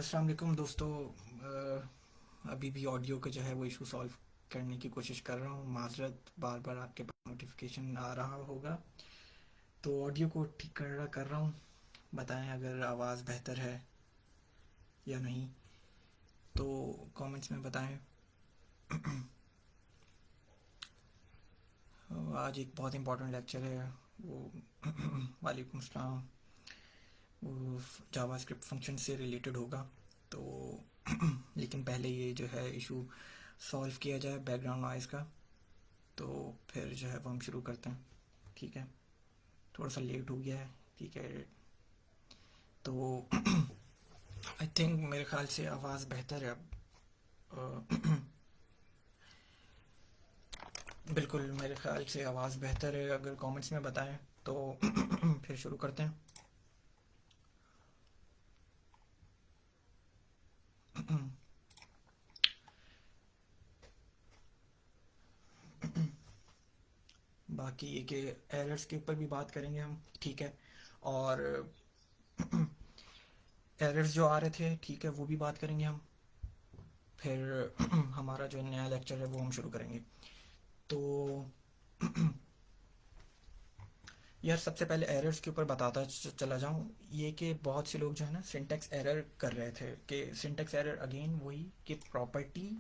अस्सलाम वालेकुम दोस्तों। अभी भी ऑडियो का जो है वो इशू सॉल्व करने की कोशिश कर रहा हूँ। माजरत, बार बार आपके पास नोटिफिकेशन आ रहा होगा, तो ऑडियो को ठीक कर रहा हूँ। बताएं अगर आवाज़ बेहतर है या नहीं, तो कमेंट्स में बताएं। आज एक बहुत इंपॉर्टेंट लेक्चर है वो। वालेकुम सलाम। वो जावास्क्रिप्ट फंक्शन से रिलेटेड होगा, तो लेकिन पहले ये जो है इशू सॉल्व किया जाए बैकग्राउंड नॉइज़ का, तो फिर जो है वो हम शुरू करते हैं। ठीक है, थोड़ा सा लेट हो गया है। ठीक है, तो आई थिंक मेरे ख्याल से आवाज़ बेहतर है अब। बिल्कुल मेरे ख्याल से आवाज़ बेहतर है, अगर कमेंट्स में बताएं तो फिर शुरू करते हैं। बाकी एक एरर्स के ऊपर भी बात करेंगे हम। ठीक है, और एरर्स जो आ रहे थे, ठीक है, वो भी बात करेंगे हम। फिर हमारा जो नया लेक्चर है वो हम शुरू करेंगे। तो यार, सबसे पहले एरर्स के ऊपर बताता चला जाऊँ, ये कि बहुत से लोग जो है ना सिंटेक्स एरर कर रहे थे। कि सिंटेक्स एरर अगेन वही कि प्रॉपर्टी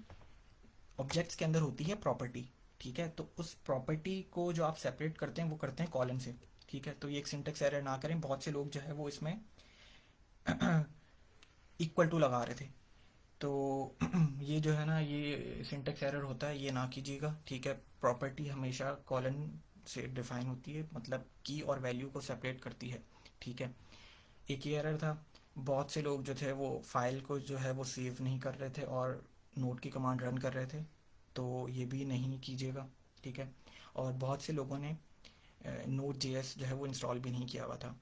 ऑब्जेक्ट्स के अंदर होती है प्रॉपर्टी। ठीक है, तो उस प्रॉपर्टी को जो आप सेपरेट करते हैं वो करते हैं कॉलन से। ठीक है, तो ये एक सिंटेक्स एरर ना करें। बहुत से लोग जो है वो इसमें इक्वल टू लगा रहे थे, तो ये जो है ना ये सिंटेक्स एरर होता है, ये ना कीजिएगा। ठीक है, प्रॉपर्टी हमेशा कॉलन से डिफाइन होती है, मतलब की और वैल्यू को सेपरेट करती है। ठीक है, एक ही एरर था। बहुत से लोग जो थे वो फाइल को जो है वो सेव नहीं कर रहे थे और नोट की कमांड रन कर रहे थे, तो ये भी नहीं कीजिएगा। ठीक है, और बहुत से लोगों ने नोट जेएस जो है वो इंस्टॉल भी नहीं किया हुआ था,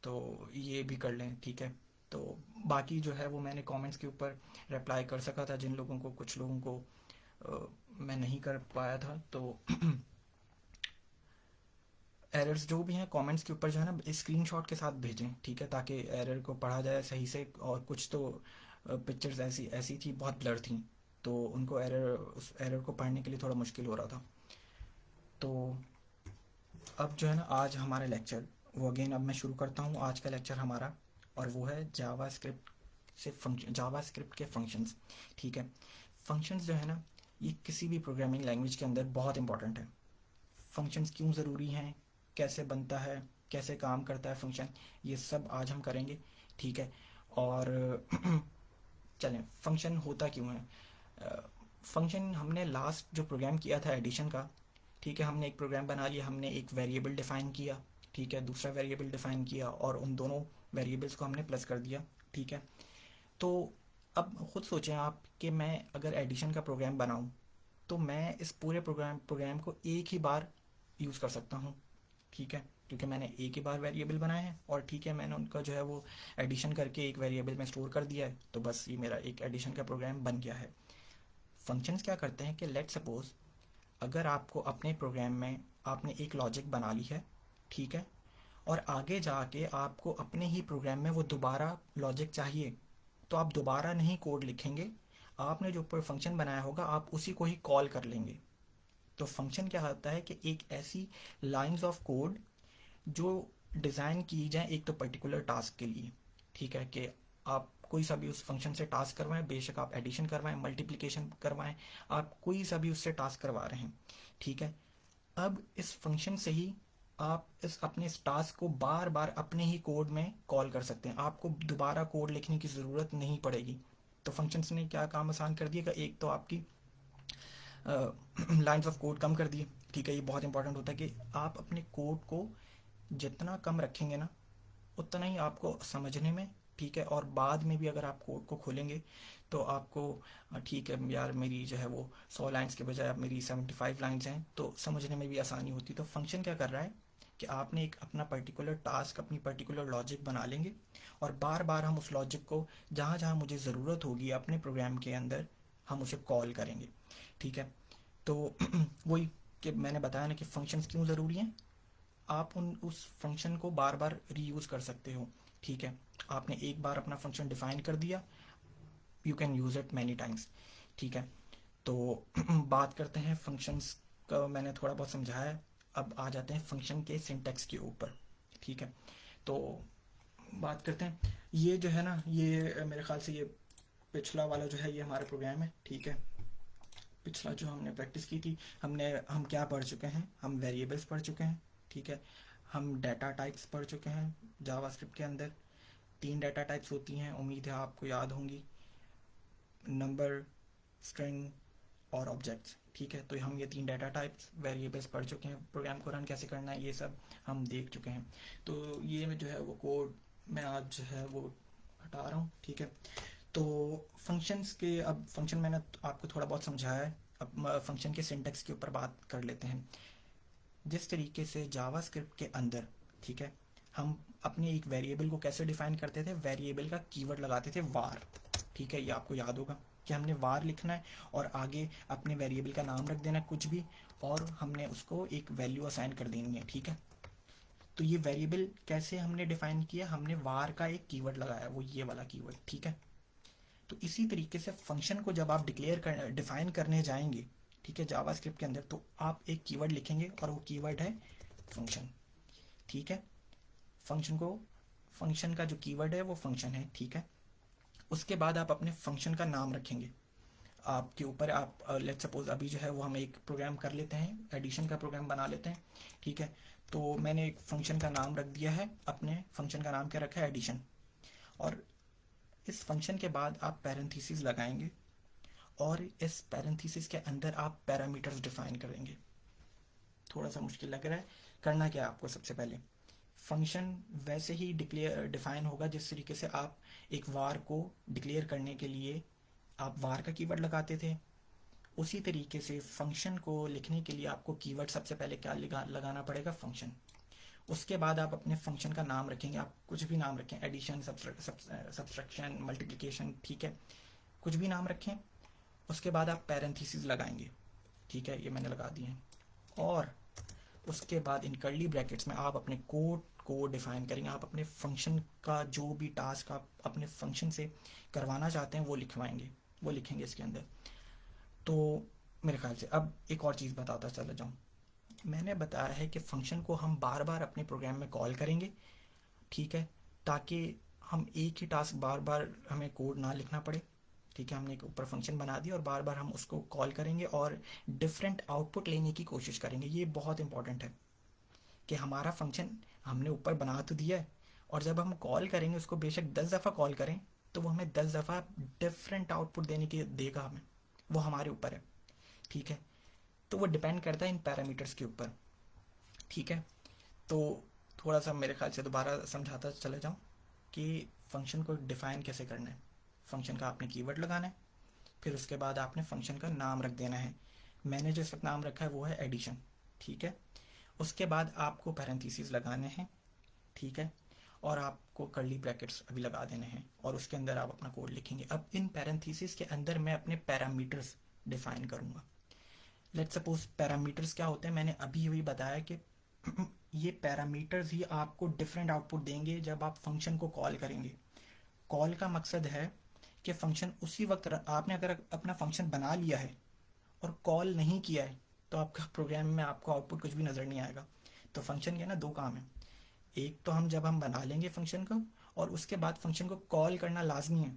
तो ये भी कर लें। ठीक है, तो बाकी जो है वो मैंने कमेंट्स के ऊपर रिप्लाई कर सका था जिन लोगों को, कुछ लोगों को मैं नहीं कर पाया था। तो एरर्स जो भी हैं कमेंट्स के ऊपर जो है ना स्क्रीनशॉट के साथ भेजें। ठीक है, ताकि एरर को पढ़ा जाए सही से। और कुछ तो पिक्चर्स ऐसी ऐसी थी, बहुत ब्लर थी, तो उनको उस एरर को पढ़ने के लिए थोड़ा मुश्किल हो रहा था। तो अब जो है ना आज हमारा लेक्चर वो अगेन अब मैं शुरू करता हूँ आज का लेक्चर हमारा, और वो है जावा स्क्रिप्ट से फंक्शन, जावा स्क्रिप्ट के फंक्शंस। ठीक है, फंक्शंस जो है ना ये किसी भी प्रोग्रामिंग लैंग्वेज के अंदर बहुत इंपॉर्टेंट है। फंक्शंस क्यों ज़रूरी हैं, कैसे बनता है, कैसे काम करता है फंक्शन, ये सब आज हम करेंगे। ठीक है, और चलें, फंक्शन होता क्यों है। फंक्शन हमने लास्ट जो प्रोग्राम किया था एडिशन का, ठीक है, हमने एक प्रोग्राम बना लिया, हमने एक वेरिएबल डिफ़ाइन किया, ठीक है, दूसरा वेरिएबल डिफ़ाइन किया, और उन दोनों वेरिएबल्स को हमने प्लस कर दिया। ठीक है, तो अब खुद सोचें आप कि मैं अगर एडिशन का प्रोग्राम बनाऊं, तो मैं इस पूरे प्रोग्राम को एक ही बार यूज़ कर सकता हूँ। ठीक है, क्योंकि मैंने एक ही बार वेरिएबल बनाए हैं, और ठीक है मैंने उनका जो है वो एडिशन करके एक वेरिएबल में स्टोर कर दिया है, तो बस ये मेरा एक एडिशन का प्रोग्राम बन गया है। फंक्शंस क्या करते हैं कि लेट सपोज अगर आपको अपने प्रोग्राम में आपने एक लॉजिक बना ली है, ठीक है, और आगे जाके आपको अपने ही प्रोग्राम में वो दोबारा लॉजिक चाहिए, तो आप दोबारा नहीं कोड लिखेंगे, आपने जो ऊपर फंक्शन बनाया होगा आप उसी को ही कॉल कर लेंगे। तो फंक्शन क्या होता है कि एक ऐसी लाइंस ऑफ कोड जो डिज़ाइन की जाए एक तो पर्टिकुलर टास्क के लिए। ठीक है, कि आप कोई सा भी उस फंक्शन से टास्क करवाएं, बेशक आप एडिशन करवाएं, मल्टीप्लिकेशन करवाएं, आप कोई सा भी उससे टास्क करवा रहे हैं। ठीक है, अब इस फंक्शन से ही आप इस अपने इस टास्क को बार बार अपने ही कोड में कॉल कर सकते हैं, आपको दोबारा कोड लिखने की ज़रूरत नहीं पड़ेगी। तो फंक्शंस ने क्या काम आसान कर दिया, एक तो आपकी लाइंस ऑफ कोड कम कर दिए। ठीक है, ये बहुत इंपॉर्टेंट होता है कि आप अपने कोड को जितना कम रखेंगे ना, उतना ही आपको समझने में, ठीक है, और बाद में भी अगर आप कोड को खोलेंगे तो आपको ठीक है यार, मेरी जो है वो 100 लाइन्स के बजाय अब मेरी 75 लाइन्स हैं, तो समझने में भी आसानी होती। तो फंक्शन क्या कर रहा है कि आपने एक अपना पर्टिकुलर टास्क, अपनी पर्टिकुलर लॉजिक बना लेंगे, और बार बार हम उस लॉजिक को जहाँ जहाँ मुझे ज़रूरत होगी अपने प्रोग्राम के अंदर हम उसे कॉल करेंगे। ठीक है, तो वही कि मैंने बताया ना कि फंक्शंस क्यों ज़रूरी हैं। आप उन उस फंक्शन को बार बार रीयूज़ कर सकते हो। ठीक है, आपने एक बार अपना फंक्शन डिफाइन कर दिया, you can use it many times, ठीक है। तो बात करते हैं फंक्शंस का, मैंने थोड़ा बहुत समझाया है। अब आ जाते हैं फंक्शन के सिंटैक्स के ऊपर, ठीक है। तो बात करते हैं, ये जो है ना, ये मेरे ख्याल से ये पिछला वाला जो है ये हमारा प्रोग्राम है, ठीक है। पिछला जो हमने प्रैक्टिस की थी, हम क्या पढ़ चुके हैं, हम वेरिएबल्स पढ़ चुके हैं, ठीक है। हम डाटा टाइप्स पढ़ चुके हैं जावास्क्रिप्ट के अंदर। 3 डाटा टाइप्स होती हैं, उम्मीद है आपको याद होंगी, नंबर, स्ट्रिंग और ऑब्जेक्ट्स, ठीक है। तो हम ये 3 डाटा टाइप्स वेरिएबल्स पढ़ चुके हैं, प्रोग्राम को रन कैसे करना है ये सब हम देख चुके हैं। तो ये जो है वो कोड मैं आज जो है वो हटा रहा हूँ, ठीक है। तो फंक्शंस के, अब फंक्शन मैंने आपको थोड़ा बहुत समझाया है, अब फंक्शन के सिंटैक्स के ऊपर बात कर लेते हैं। जिस तरीके से जावास्क्रिप्ट के अंदर, ठीक है, हम अपने एक वेरिएबल को कैसे डिफाइन करते थे, वेरिएबल का कीवर्ड लगाते थे वार, ठीक है। ये आपको याद होगा कि हमने वार लिखना है और आगे अपने वेरिएबल का नाम रख देना कुछ भी, और हमने उसको एक वैल्यू असाइन कर देनी है, ठीक है। तो ये वेरिएबल कैसे हमने डिफाइन किया, हमने वार का एक कीवर्ड लगाया, वो ये वाला कीवर्ड, ठीक है। तो इसी तरीके से फंक्शन को जब आप डिफाइन करने जाएंगे, ठीक है, जावास्क्रिप्ट के अंदर, तो आप एक कीवर्ड लिखेंगे और वो कीवर्ड है फंक्शन, ठीक है। फंक्शन को, फंक्शन का जो कीवर्ड है वो फंक्शन है, ठीक है। उसके बाद आप अपने फंक्शन का नाम रखेंगे, आपके ऊपर, आप लेट्स सपोज अभी जो है वो हम एक प्रोग्राम कर लेते हैं, एडिशन का प्रोग्राम बना लेते हैं, ठीक है। तो मैंने एक फंक्शन का नाम रख दिया है, अपने फंक्शन का नाम क्या रखा है, एडिशन। और इस फंक्शन के बाद आप पैरेंथेसिस लगाएंगे और इस पैरेंथेसिस के अंदर आप पैरामीटर्स डिफाइन करेंगे। थोड़ा सा मुश्किल लग रहा है, करना क्या है आपको, सबसे पहले फंक्शन वैसे ही डिफाइन होगा जिस तरीके से आप एक वार को डिक्लेयर करने के लिए आप वार का कीवर्ड लगाते थे। उसी तरीके से फंक्शन को लिखने के लिए आपको कीवर्ड सबसे पहले क्या लगाना पड़ेगा, फंक्शन। उसके बाद आप अपने फंक्शन का नाम रखेंगे, आप कुछ भी नाम रखें, एडिशन, सब्सट्रैक्शन, मल्टीप्लिकेशन, ठीक है, कुछ भी नाम रखें। उसके बाद आप पैरेंथेसिस लगाएंगे, ठीक है, ये मैंने लगा दिए हैं। और उसके बाद इन कर्ली ब्रैकेट्स में आप अपने कोड को डिफाइन करेंगे, आप अपने फंक्शन का जो भी टास्क आप अपने फंक्शन से करवाना चाहते हैं वो लिखवाएंगे, वो लिखेंगे इसके अंदर। तो मेरे ख्याल से अब एक और चीज़ बताता चला जाऊँ, मैंने बताया है कि फंक्शन को हम बार बार अपने प्रोग्राम में कॉल करेंगे, ठीक है, ताकि हम एक ही टास्क बार बार हमें कोड ना लिखना पड़े, ठीक है। हमने एक ऊपर फंक्शन बना दिया और बार बार हम उसको कॉल करेंगे और डिफरेंट आउटपुट लेने की कोशिश करेंगे। ये बहुत इंपॉर्टेंट है कि हमारा फंक्शन हमने ऊपर बना तो दिया है, और जब हम कॉल करेंगे उसको, बेशक 10 दफ़ा कॉल करें, तो वो हमें 10 दफ़ा डिफरेंट आउटपुट देने के देगा हमें, वो हमारे ऊपर है, ठीक है। तो वो डिपेंड करता है इन पैरामीटर्स के ऊपर, ठीक है। तो थोड़ा सा मेरे ख्याल से दोबारा समझाता चले जाऊँ कि फंक्शन को डिफ़ाइन कैसे करना है। फंक्शन का आपने कीवर्ड लगाना है, फिर उसके बाद आपने फंक्शन का नाम रख देना है। मैंने जो इस वक्त नाम रखा है वो है एडिशन, ठीक है। उसके बाद आपको पैरेंथेसिस लगाने हैं, ठीक है, और आपको कर्ली ब्रैकेट्स अभी लगा देने हैं और उसके अंदर आप अपना कोड लिखेंगे। अब इन पैरेंथेसिस के अंदर मैं अपने पैरामीटर्स डिफाइन करूँगा। लेट्स सपोज पैरामीटर्स क्या होते हैं, मैंने अभी अभी बताया कि ये पैरामीटर्स ही आपको डिफरेंट आउटपुट देंगे जब आप फंक्शन को कॉल करेंगे। कॉल का मकसद है कि फंक्शन उसी वक्त, आपने अगर अपना फंक्शन बना लिया है और कॉल नहीं किया है तो आपका प्रोग्राम में आपको आउटपुट कुछ भी नज़र नहीं आएगा। तो फंक्शन के ना 2 काम है, एक तो हम जब हम बना लेंगे फंक्शन को, और उसके बाद फंक्शन को कॉल करना लाजमी है।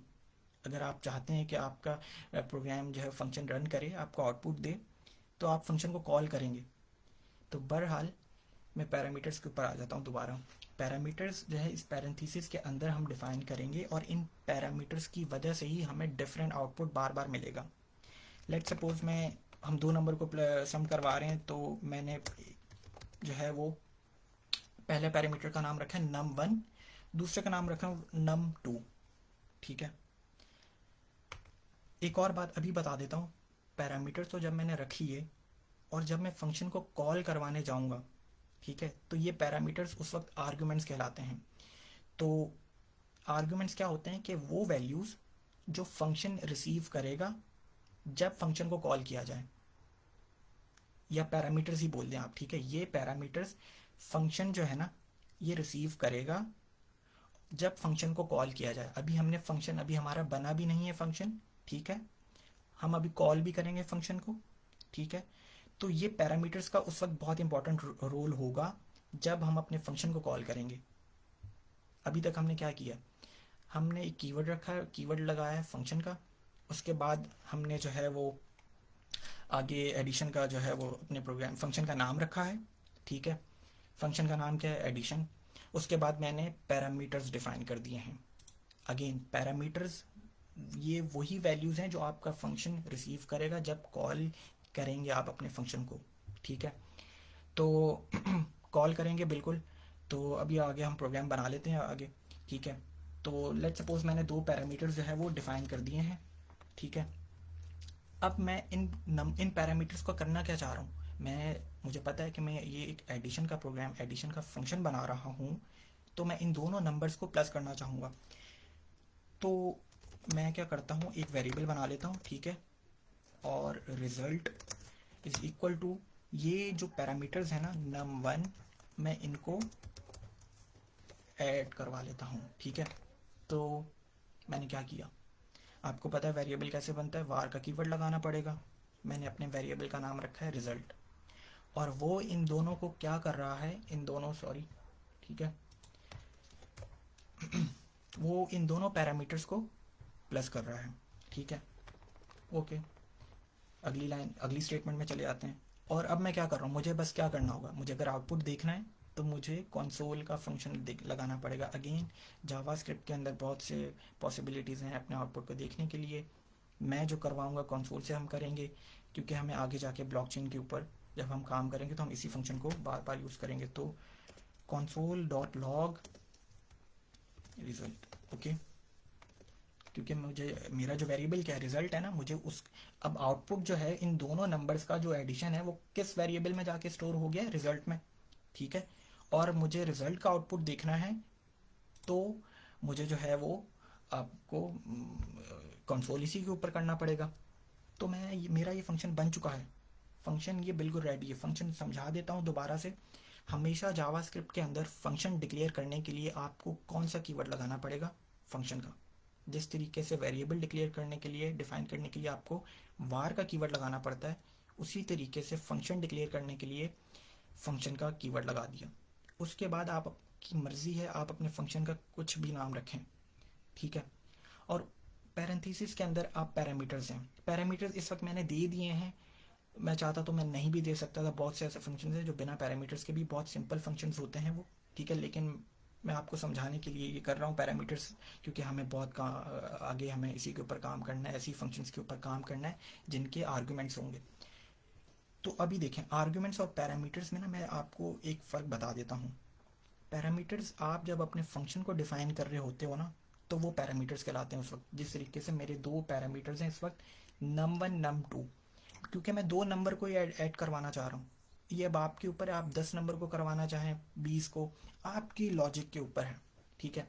अगर आप चाहते हैं कि आपका प्रोग्राम जो है फंक्शन रन करे, आपको आउटपुट दे, तो आप फंक्शन को कॉल करेंगे। तो बहरहाल मैं पैरामीटर्स के ऊपर आ जाता हूँ दोबारा। पैरामीटर्स जो है इस पैरेंथेसिस के अंदर हम डिफाइन करेंगे और इन पैरामीटर्स की वजह से ही हमें डिफरेंट आउटपुट बार बार मिलेगा। लेट सपोज मैं, हम 2 नंबर को सम करवा रहे हैं, तो मैंने जो है वो पहले पैरामीटर का नाम रखा है num1, दूसरे का नाम रखा है num2, ठीक है। एक और बात अभी बता देता हूँ, पैरामीटर तो जब मैंने रख लिए और जब मैं फंक्शन को कॉल करवाने जाऊँगा, ठीक है, तो ये पैरामीटर्स उस वक्त आर्ग्यूमेंट्स कहलाते हैं। तो आर्ग्यूमेंट्स क्या होते हैं कि वो वैल्यूज़ जो फंक्शन रिसीव करेगा जब फंक्शन को कॉल किया जाए, या पैरामीटर्स ही बोल दें आप, ठीक है। ये पैरामीटर्स फंक्शन जो है ना ये रिसीव करेगा जब फंक्शन को कॉल किया जाए, अभी हमने फंक्शन, अभी हमारा बना भी नहीं है फंक्शन, ठीक है, हम अभी कॉल भी करेंगे फंक्शन को, ठीक है। तो ये पैरामीटर्स का उस वक्त बहुत इंपॉर्टेंट रोल होगा जब हम अपने फंक्शन को कॉल करेंगे। अभी तक हमने क्या किया, हमने एक कीवर्ड रखा है, कीवर्ड लगाया है फंक्शन का, उसके बाद हमने जो है वो आगे एडिशन का जो है वो अपने प्रोग्राम फंक्शन का नाम रखा है, ठीक है। फंक्शन का नाम क्या है, एडिशन। उसके बाद मैंने पैरामीटर्स डिफाइन कर दिए हैं। अगेन पैरामीटर्स ये वही वैल्यूज़ हैं जो आपका फंक्शन रिसीव करेगा जब कॉल करेंगे आप अपने फंक्शन को, ठीक है। तो कॉल करेंगे बिल्कुल। तो अभी आगे हम प्रोग्राम बना लेते हैं आगे, ठीक है। तो लेट सपोज मैंने दो पैरामीटर्स जो है वो डिफाइन कर दिए हैं, ठीक है। अब मैं इन पैरामीटर्स को करना क्या चाह रहा हूँ, मुझे पता है कि मैं ये एक एडिशन का प्रोग्राम, एडिशन का फंक्शन बना रहा हूँ, तो मैं इन दोनों नंबर्स को प्लस करना चाहूँगा। तो मैं क्या करता हूँ, एक वेरिएबल बना लेता हूँ, ठीक है, और रिजल्ट इज इक्वल टू ये जो पैरामीटर्स है ना num1, मैं इनको ऐड करवा लेता हूँ, ठीक है। तो मैंने क्या किया, आपको पता है वेरिएबल कैसे बनता है, वार का कीवर्ड लगाना पड़ेगा। मैंने अपने वेरिएबल का नाम रखा है रिजल्ट, और वो इन दोनों को क्या कर रहा है, इन दोनों सॉरी, ठीक है, वो इन दोनों पैरामीटर्स को प्लस कर रहा है, ठीक है। ओके, अगली लाइन, अगली स्टेटमेंट में चले जाते हैं। और अब मैं क्या कर रहा हूँ, मुझे बस क्या करना होगा, मुझे अगर आउटपुट देखना है तो मुझे कंसोल का फंक्शन लगाना पड़ेगा। अगेन जावास्क्रिप्ट के अंदर बहुत से पॉसिबिलिटीज़ हैं अपने आउटपुट को देखने के लिए। मैं जो करवाऊँगा कंसोल से हम करेंगे, क्योंकि हमें आगे जाके ब्लॉकचेन के ऊपर जब हम काम करेंगे तो हम इसी फंक्शन को बार बार यूज़ करेंगे। तो console dot log result, okay, क्योंकि मुझे मेरा जो वेरिएबल क्या है, रिजल्ट है ना, मुझे उस अब आउटपुट जो है इन दोनों नंबर्स का जो एडिशन है वो किस वेरिएबल में जाके स्टोर हो गया है, रिजल्ट में, ठीक है। और मुझे रिजल्ट का आउटपुट देखना है, तो मुझे जो है वो आपको कंसोल इसी के ऊपर करना पड़ेगा। तो मेरा ये फंक्शन बन चुका है, फंक्शन ये बिल्कुल रेडी है। फंक्शन समझा देता हूँ दोबारा से। हमेशा जावास्क्रिप्ट के अंदर फंक्शन डिक्लेयर करने के लिए आपको कौन सा कीवर्ड लगाना पड़ेगा, फंक्शन का। जिस तरीके से वेरिएबल डिक्लेयर करने के लिए, डिफाइन करने के लिए आपको वार का कीवर्ड लगाना पड़ता है, उसी तरीके से फंक्शन डिक्लेयर करने के लिए फंक्शन का कीवर्ड लगा दिया। उसके बाद आपकी मर्जी है, आप अपने फंक्शन का कुछ भी नाम रखें, ठीक है। और पैरेंथेसिस के अंदर आप पैरामीटर्स हैं, पैरामीटर्स इस वक्त मैंने दे दिए हैं। मैं चाहता तो मैं नहीं भी दे सकता था, बहुत से ऐसे फंक्शन हैं जो बिना पैरामीटर्स के भी बहुत सिंपल फंक्शंस होते हैं वो, ठीक है। लेकिन मैं आपको समझाने के लिए ये कर रहा हूँ पैरामीटर्स, क्योंकि हमें आगे हमें इसी के ऊपर काम करना है, ऐसी फंक्शंस के ऊपर काम करना है जिनके आर्गुमेंट्स होंगे। तो अभी देखें आर्गुमेंट्स और पैरामीटर्स में ना मैं आपको एक फ़र्क बता देता हूँ। पैरामीटर्स आप जब अपने फंक्शन को डिफाइन कर रहे होते हो ना, तो वो पैरामीटर्स कहलाते हैं उस वक्त। जिस तरीके से मेरे दो पैरामीटर्स हैं इस वक्त, num1 num2, क्योंकि मैं दो नंबर को ऐड करवाना चाह रहा हूँ। ये अब आपके ऊपर है, आप 10 नंबर को करवाना चाहें, 20 को, आपकी लॉजिक के ऊपर है, ठीक है।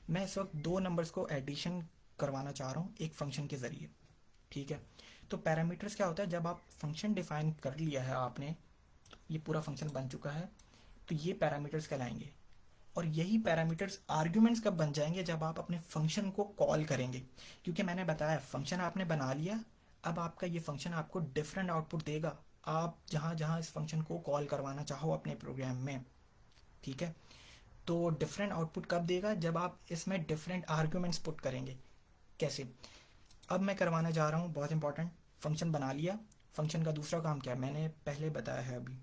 मैं इस वक्त दो नंबर्स को एडिशन करवाना चाह रहा हूँ एक फंक्शन के ज़रिए, ठीक है। तो पैरामीटर्स क्या होता है, जब आप फंक्शन डिफाइन कर लिया है आपने, ये पूरा फंक्शन बन चुका है, तो ये पैरामीटर्स कहलाएंगे। और यही पैरामीटर्स आर्ग्यूमेंट्स कब बन जाएंगे, जब आप अपने फंक्शन को कॉल करेंगे। क्योंकि मैंने बताया फंक्शन आपने बना लिया, अब आपका ये फंक्शन आपको डिफरेंट आउटपुट देगा, आप जहाँ जहाँ इस फंक्शन को कॉल करवाना चाहो अपने प्रोग्राम में, ठीक है। तो डिफरेंट आउटपुट कब देगा, जब आप इसमें डिफरेंट आर्ग्यूमेंट्स पुट करेंगे। कैसे, अब मैं करवाना जा रहा हूँ, बहुत इंपॉर्टेंट, फंक्शन बना लिया। फंक्शन का दूसरा काम क्या है, मैंने पहले बताया है अभी,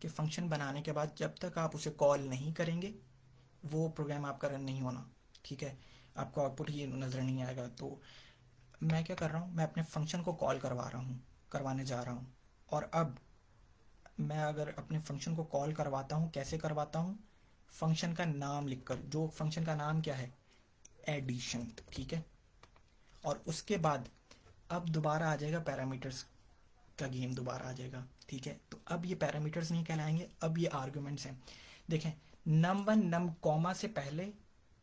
कि फंक्शन बनाने के बाद जब तक आप उसे कॉल नहीं करेंगे वो प्रोग्राम आपका रन नहीं होना, ठीक है। आपको आउटपुट ही नज़र नहीं आएगा। तो मैं क्या कर रहा हूँ, मैं अपने फंक्शन को कॉल करवाने जा रहा हूँ। और अब मैं अगर अपने फंक्शन को कॉल करवाता हूँ, कैसे करवाता हूँ, फंक्शन का नाम लिखकर, जो फंक्शन का नाम क्या है, एडिशन, ठीक है। और उसके बाद अब दोबारा आ जाएगा पैरामीटर्स का गेम, दोबारा आ जाएगा, ठीक है। तो अब ये पैरामीटर्स नहीं कहलाएंगे, अब ये आर्ग्यूमेंट्स हैं। देखें, num1 num कॉमा से पहले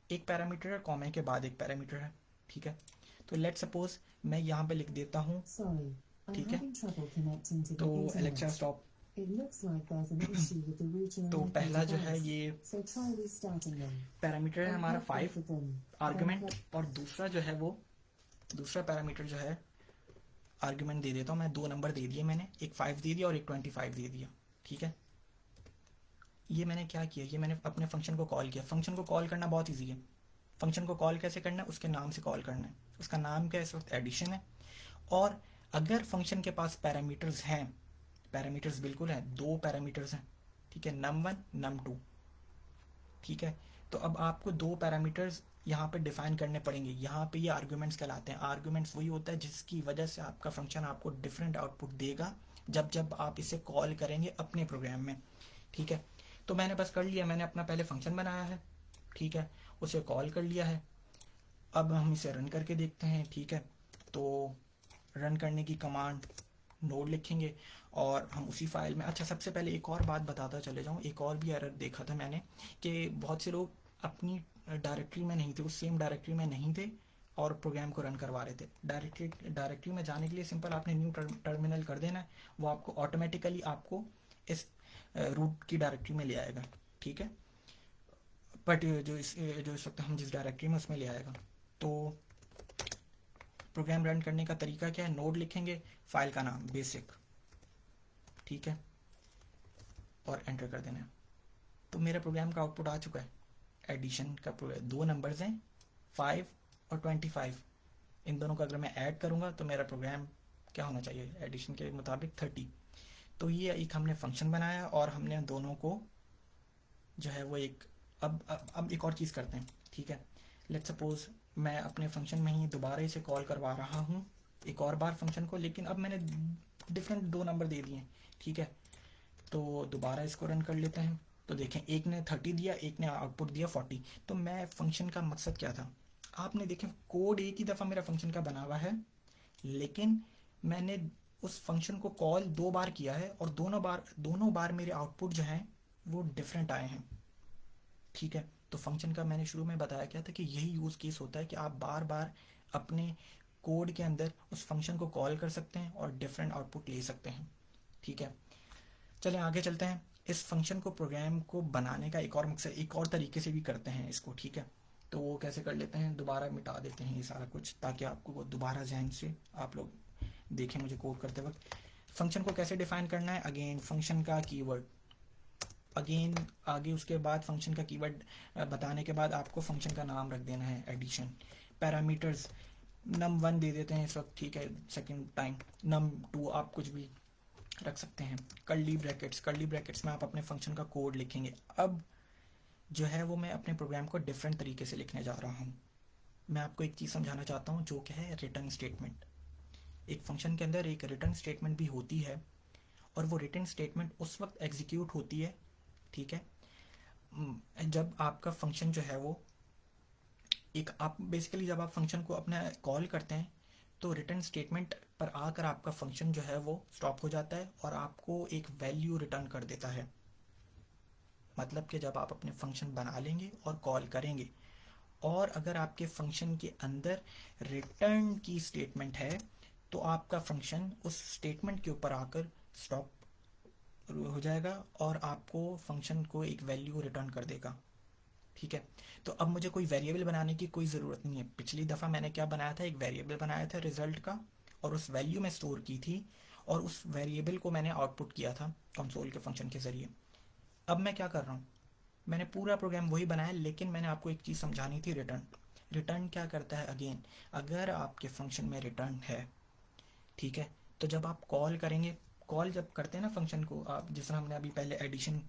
एक पैरामीटर है, कॉमा के बाद एक पैरामीटर है, ठीक है। तो लेट सपोज मैं यहाँ पे लिख देता हूँ, ठीक है। तो एलेक्सा स्टॉप, तो पहला जो है ये पैरामीटर है हमारा 5 आर्गुमेंट, और दूसरा जो है वो दूसरा पैरामीटर जो है आर्गुमेंट दे देता हूँ मैं। 2 नंबर दे दिए मैंने, एक 5 दे दिया और एक 25 दे दिया। ठीक है, ये मैंने क्या किया, ये मैंने अपने फंक्शन को कॉल किया। फंक्शन को कॉल करना बहुत ईजी है। फंक्शन को कॉल कैसे करना है, उसके नाम से कॉल करना है। उसका नाम क्या है, इस वक्त एडिशन है। और अगर फंक्शन के पास पैरामीटर्स हैं, पैरामीटर्स बिल्कुल हैं, 2 पैरामीटर्स हैं, ठीक है, num1 num2। ठीक है, तो अब आपको 2 पैरामीटर्स यहाँ पे डिफाइन करने पड़ेंगे। यहाँ पे ये आर्ग्यूमेंट्स कहलाते हैं। आर्ग्यूमेंट्स वही होता है जिसकी वजह से आपका फंक्शन आपको डिफरेंट आउटपुट देगा जब जब आप इसे कॉल करेंगे अपने प्रोग्राम में। ठीक है, तो मैंने बस कर लिया, मैंने अपना पहले फंक्शन बनाया है, ठीक है, उसे कॉल कर लिया है। अब हम इसे रन करके देखते हैं। ठीक है, तो रन करने की कमांड नोड लिखेंगे और हम उसी फाइल में। अच्छा, सबसे पहले एक और बात बताता चले जाऊँ, एक और भी एरर देखा था मैंने कि बहुत से लोग अपनी डायरेक्टरी में नहीं थे, उस सेम डायरेक्टरी में नहीं थे और प्रोग्राम को रन करवा रहे थे। डायरेक्टरी में जाने के लिए सिंपल आपने न्यू टर्मिनल कर देना है, वो आपको ऑटोमेटिकली आपको इस रूट की डायरेक्टरी में ले आएगा। ठीक है, बट जो इस वक्त हम जिस डायरेक्टरी में उसमें ले आएगा। तो प्रोग्राम रन करने का तरीका क्या है, नोड लिखेंगे, फाइल का नाम बेसिक, ठीक है, और एंटर कर देना है। तो मेरे प्रोग्राम का आउटपुट आ चुका है। एडिशन का 2 नंबर्स हैं, 5 और 25। इन दोनों का अगर मैं ऐड करूंगा तो मेरा प्रोग्राम क्या होना चाहिए, एडिशन के मुताबिक 30। तो ये एक हमने फंक्शन बनाया और हमने दोनों को जो है वो एक अब एक और चीज़ करते हैं। ठीक है, लेट्स सपोज मैं अपने फंक्शन में ही दोबारा इसे कॉल करवा रहा हूँ एक और बार फंक्शन को, लेकिन अब मैंने डिफरेंट 2 नंबर दे दिए। ठीक है, तो दोबारा इसको रन कर लेते हैं। तो देखें, एक ने 30 दिया, एक ने आउटपुट दिया 40। तो मैं फंक्शन का मकसद क्या था, आपने देखें कोड एक ही दफ़ा मेरा फंक्शन का बना हुआ है, लेकिन मैंने उस फंक्शन को कॉल 2 बार किया है और दोनों बार मेरे आउटपुट जो हैं वो डिफरेंट आए हैं। ठीक है, तो फंक्शन का मैंने शुरू में बताया क्या था कि यही यूज़ केस होता है कि आप बार बार अपने कोड के अंदर उस फंक्शन को कॉल कर सकते हैं और डिफरेंट आउटपुट ले सकते हैं। ठीक है, चलें आगे चलते हैं। इस फंक्शन को प्रोग्राम को बनाने का एक और मकसद, एक और तरीके से भी करते हैं इसको। ठीक है, तो वो कैसे कर लेते हैं, दोबारा मिटा देते हैं ये सारा कुछ ताकि आपको वो दोबारा जहन से आप लोग देखें मुझे कोड करते वक्त। फंक्शन को कैसे डिफाइन करना है, अगेन फंक्शन का कीवर्ड, अगेन आगे उसके बाद फंक्शन का कीवर्ड बताने के बाद आपको फंक्शन का नाम रख देना है एडिशन। पैरामीटर्स num1 दे देते हैं इस वक्त, ठीक है, सेकंड टाइम num2 आप कुछ भी रख सकते हैं। कर्ली ब्रैकेट्स में आप अपने फंक्शन का कोड लिखेंगे। अब जो है वो मैं अपने प्रोग्राम को डिफरेंट तरीके से लिखने जा रहा हूँ। मैं आपको एक चीज़ समझाना चाहता हूँ जो कि है रिटर्न स्टेटमेंट। एक फंक्शन के अंदर एक रिटर्न स्टेटमेंट भी होती है और वो रिटर्न स्टेटमेंट उस वक्त एग्जीक्यूट होती है, ठीक है, जब आपका फंक्शन जो है वो एक आप बेसिकली जब आप फंक्शन को अपना कॉल करते हैं तो रिटर्न स्टेटमेंट पर आकर आपका फंक्शन जो है वो स्टॉप हो जाता है और आपको एक वैल्यू रिटर्न कर देता है। मतलब कि जब आप अपने फंक्शन बना लेंगे और कॉल करेंगे और अगर आपके फंक्शन के अंदर रिटर्न की स्टेटमेंट है तो आपका फंक्शन उस स्टेटमेंट के ऊपर आकर स्टॉप हो जाएगा और आपको फंक्शन को एक वैल्यू रिटर्न कर देगा। ठीक है, तो अब मुझे कोई वेरिएबल बनाने की कोई ज़रूरत नहीं है। पिछली दफ़ा मैंने क्या बनाया था, एक वेरिएबल बनाया था रिजल्ट का और उस वैल्यू में स्टोर की थी और उस वेरिएबल को मैंने आउटपुट किया था कंसोल के फंक्शन के ज़रिए। अब मैं क्या कर रहा हूँ, मैंने पूरा प्रोग्राम वही बनाया, लेकिन मैंने आपको एक चीज़ समझानी थी, रिटर्न। रिटर्न क्या करता है, अगेन अगर आपके फंक्शन में रिटर्न है, ठीक है, तो जब आप कॉल करेंगे, कॉल जब करते हैं ना फंक्शन को, आप जिस तरह हमने अभी पहले एडिशन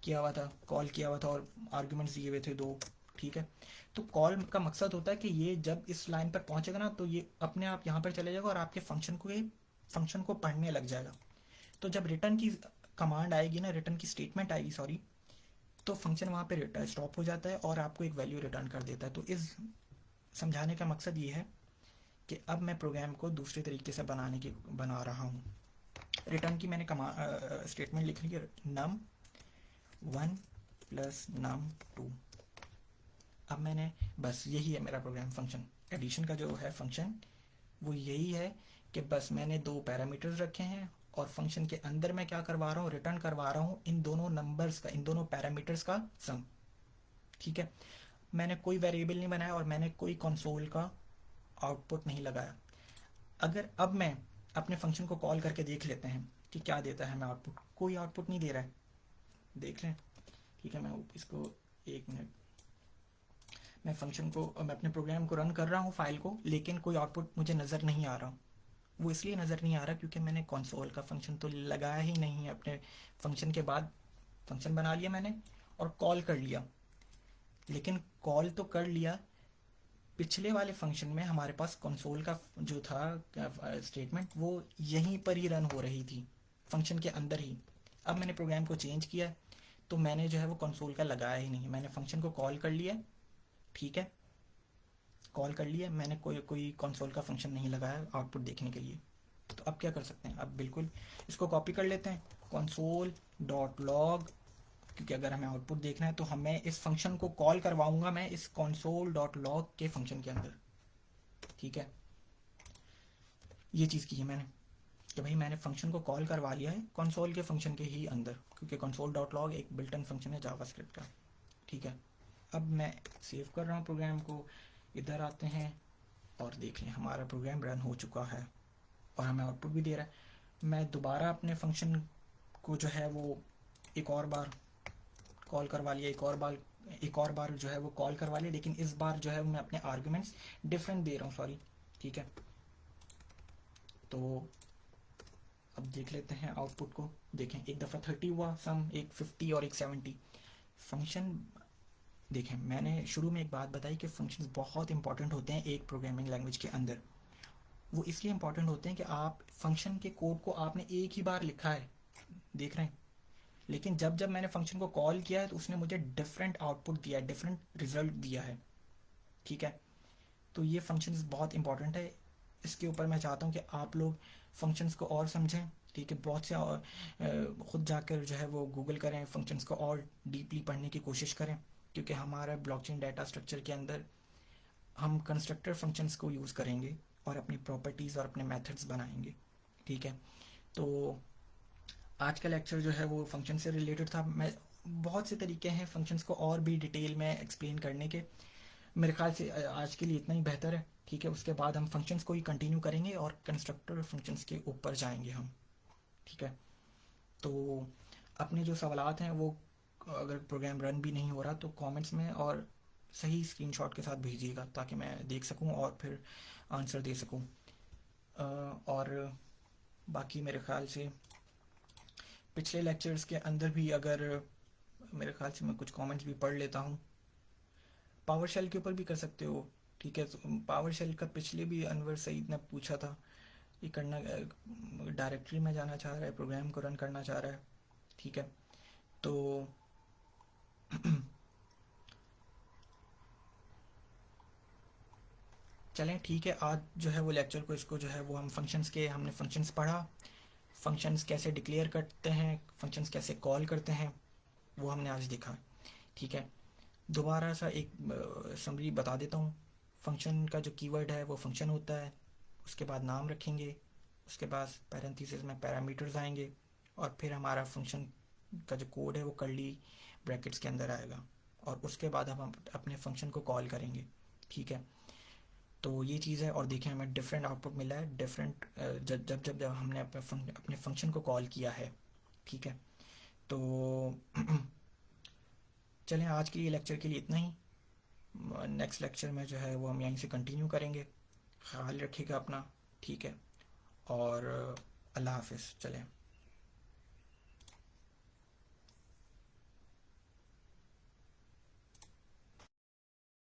किया हुआ था, कॉल किया हुआ था और आर्ग्यूमेंट्स दिए हुए थे 2, ठीक है, तो कॉल का मकसद होता है कि ये जब इस लाइन पर पहुंचेगा ना तो ये अपने आप यहाँ पर चले जाएगा और आपके फंक्शन को पढ़ने लग जाएगा। तो जब रिटर्न की कमांड आएगी ना, रिटर्न की स्टेटमेंट आएगी सॉरी, तो फंक्शन वहाँ पे रिटर्न स्टॉप हो जाता है और आपको एक वैल्यू रिटर्न कर देता है। तो इस समझाने का मकसद ये है कि अब मैं प्रोग्राम को दूसरे तरीके से बना रहा हूँ। रिटर्न की मैंने स्टेटमेंट लिख ली है, num1 प्लस num2। अब मैंने बस यही है मेरा प्रोग्राम फंक्शन। एडिशन का जो है फंक्शन वो यही है कि बस मैंने 2 पैरामीटर्स रखे हैं और फंक्शन के अंदर मैं क्या करवा रहा हूँ, रिटर्न करवा रहा हूँ इन दोनों नंबर्स का, इन दोनों पैरामीटर्स का सम। ठीक है, मैंने कोई वेरिएबल नहीं बनाया और मैंने कोई कंसोल का आउटपुट नहीं लगाया। अगर अब मैं अपने फंक्शन को कॉल करके देख लेते हैं कि क्या देता है हमें आउटपुट, कोई आउटपुट नहीं दे रहा है, देख लें। ठीक है, मैं इसको एक मिनट, मैं फंक्शन को, मैं अपने प्रोग्राम को रन कर रहा हूँ फाइल को, लेकिन कोई आउटपुट मुझे नज़र नहीं आ रहा। वो इसलिए नज़र नहीं आ रहा क्योंकि मैंने कंसोल का फंक्शन तो लगाया ही नहीं है। अपने फंक्शन के बाद फंक्शन बना लिया मैंने और कॉल कर लिया, लेकिन कॉल तो कर लिया, पिछले वाले फंक्शन में हमारे पास कंसोल का जो था स्टेटमेंट, वो यहीं पर ही रन हो रही थी, फंक्शन के अंदर ही। अब मैंने प्रोग्राम को चेंज किया, तो मैंने जो है वो कंसोल का लगाया ही नहीं, मैंने फंक्शन को कॉल कर लिया। ठीक है, कॉल कर लिया मैंने, कोई कोई कंसोल का फंक्शन नहीं लगाया आउटपुट देखने के लिए। तो अब क्या कर सकते हैं, अब बिल्कुल इसको कॉपी कर लेते हैं, कंसोल डॉट लॉग, क्योंकि अगर हमें आउटपुट देखना है तो हमें इस फंक्शन को कॉल करवाऊंगा मैं इस कंसोल डॉट लॉग के फंक्शन के अंदर। ठीक है, ये चीज़ की है मैंने कि भाई मैंने फंक्शन को कॉल करवा लिया है कंसोल के फंक्शन के ही अंदर, क्योंकि कंसोल डॉट लॉग एक बिल्ट इन फंक्शन है जावास्क्रिप्ट का। ठीक है, अब मैं सेव कर रहा हूँ प्रोग्राम को, इधर आते हैं और देख लें हमारा प्रोग्राम रन हो चुका है और हमें आउटपुट भी दे रहा है। मैं दोबारा अपने फंक्शन को जो है वो एक और बार कॉल करवा लिया, एक और बार जो है वो कॉल करवा लिया, लेकिन इस बार जो है मैं अपने आर्ग्यूमेंट्स डिफरेंट दे रहा हूँ, सॉरी। ठीक है, तो अब देख लेते हैं आउटपुट को। देखें, एक दफ़ा 30 हुआ सम, एक 50 और एक 70। फंक्शन देखें, मैंने शुरू में एक बात बताई कि फंक्शंस बहुत इंपॉर्टेंट होते हैं एक प्रोग्रामिंग लैंग्वेज के अंदर। वो इसलिए इंपॉर्टेंट होते हैं कि आप फंक्शन के कोड को आपने एक ही बार लिखा है, देख रहे हैं, लेकिन जब जब मैंने फंक्शन को कॉल किया है तो उसने मुझे डिफरेंट आउटपुट दिया है, डिफरेंट रिजल्ट दिया है। ठीक है, तो ये फंक्शंस बहुत इंपॉर्टेंट है, इसके ऊपर मैं चाहता हूँ कि आप लोग फंक्शंस को और समझें। ठीक है, बहुत से और खुद जाकर जो है वो गूगल करें, फंक्शंस को और डीपली पढ़ने की कोशिश करें, क्योंकि हमारा ब्लॉकचेन डाटा स्ट्रक्चर के अंदर हम कंस्ट्रक्टर फंक्शंस को यूज़ करेंगे और अपनी प्रॉपर्टीज़ और अपने मेथड्स बनाएंगे। ठीक है, तो आज का लेक्चर जो है वो फंक्शन से रिलेटेड था। मैं, बहुत से तरीके हैं फंक्शंस को और भी डिटेल में एक्सप्लेन करने के, मेरे ख्याल से आज के लिए इतना ही बेहतर है। ठीक है, उसके बाद हम फंक्शंस को ही कंटिन्यू करेंगे और कंस्ट्रक्टर फंक्शंस के ऊपर जाएंगे हम। ठीक है, तो अपने जो सवालात हैं वो, अगर प्रोग्राम रन भी नहीं हो रहा तो कमेंट्स में और सही स्क्रीनशॉट के साथ भेजिएगा, ताकि मैं देख सकूं और फिर आंसर दे सकूं। और बाकी मेरे ख्याल से पिछले लेक्चर्स के अंदर भी, अगर मेरे ख्याल से मैं कुछ कमेंट्स भी पढ़ लेता हूँ, पावर शेल के ऊपर भी कर सकते हो। ठीक है, तो पावर शेल का पिछले भी अनवर सईद ने पूछा था, ये करना, डायरेक्टरी में जाना चाह रहा है, प्रोग्राम को रन करना चाह रहा है। ठीक है, तो चलें, ठीक है, आज जो है वो लेक्चर को, इसको जो है वो हम फंक्शंस के, हमने फंक्शंस पढ़ा, फंक्शंस कैसे डिक्लेयर करते हैं, फंक्शंस कैसे कॉल करते हैं, वो हमने आज देखा। ठीक है, दोबारा सा एक समरी बता देता हूँ। फंक्शन का जो कीवर्ड है वो फंक्शन होता है, उसके बाद नाम रखेंगे, उसके बाद पैरेंथेसिस में पैरामीटर्स आएंगे, और फिर हमारा फंक्शन का जो कोड है वो कर्ली ब्रैकेट्स के अंदर आएगा, और उसके बाद हम अपने फंक्शन को कॉल करेंगे। ठीक है, तो ये चीज़ है। और देखें, हमें डिफरेंट आउटपुट मिला है, डिफरेंट जब जब जब जब हमने अपने फंक्शन को कॉल किया है। ठीक है, तो चलें, आज के लिए लेक्चर के लिए इतना ही। नेक्स्ट लेक्चर में जो है वो हम यहीं से कंटिन्यू करेंगे। ख्याल रखिएगा अपना। ठीक है, और अल्लाह हाफिज़। चलें।